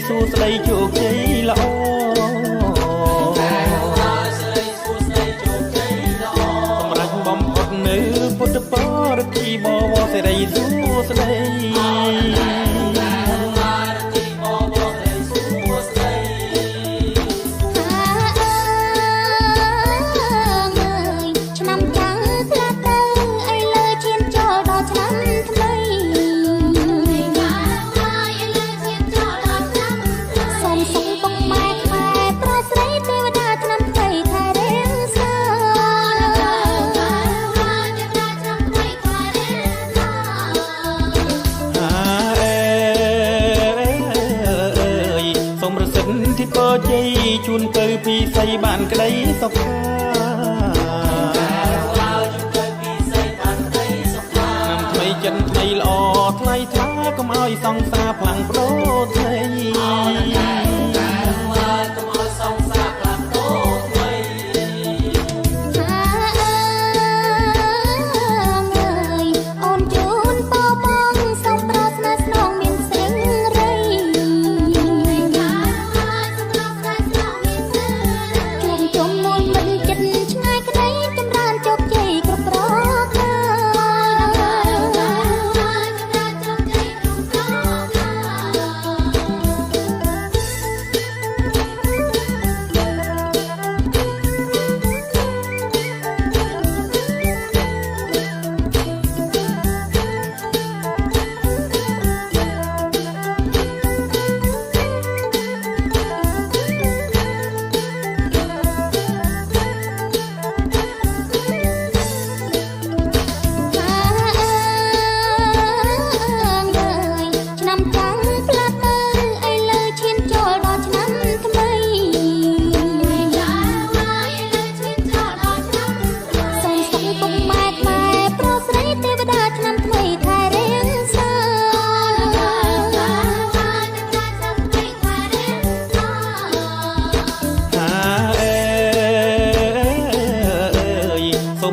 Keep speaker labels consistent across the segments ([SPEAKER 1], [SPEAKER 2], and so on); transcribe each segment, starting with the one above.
[SPEAKER 1] សួស្ដីជោគជ័យល្អសម្រាប់បំផុតនៅពុទ្ធបរិទ្ធីបវរសេរីសួស្ដីที่ปอใจជួនទៅពីស័យបានក្តីសុខាnămថ្មីចិនថ្មីល្អថ្លៃថ្លាកុំឲ្យសង្សារផ្លាំងប្រោថ្មី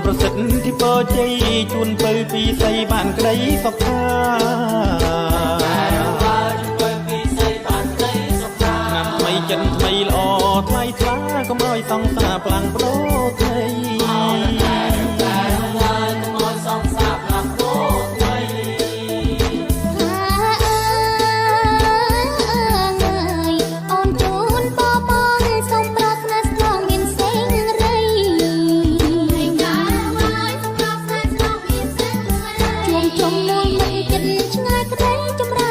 [SPEAKER 1] ប្រសិទ្ធที่ปอใจជួនទៅពីស័យបានក្តីសុខាnămថ្មីចិនថ្មីល្អថ្លៃថ្លាកុំឲ្យសង្សារផ្លាំងប្រោថ្មី
[SPEAKER 2] ចំនួនមិនចិត្តឆ្ងាយក្តីចម្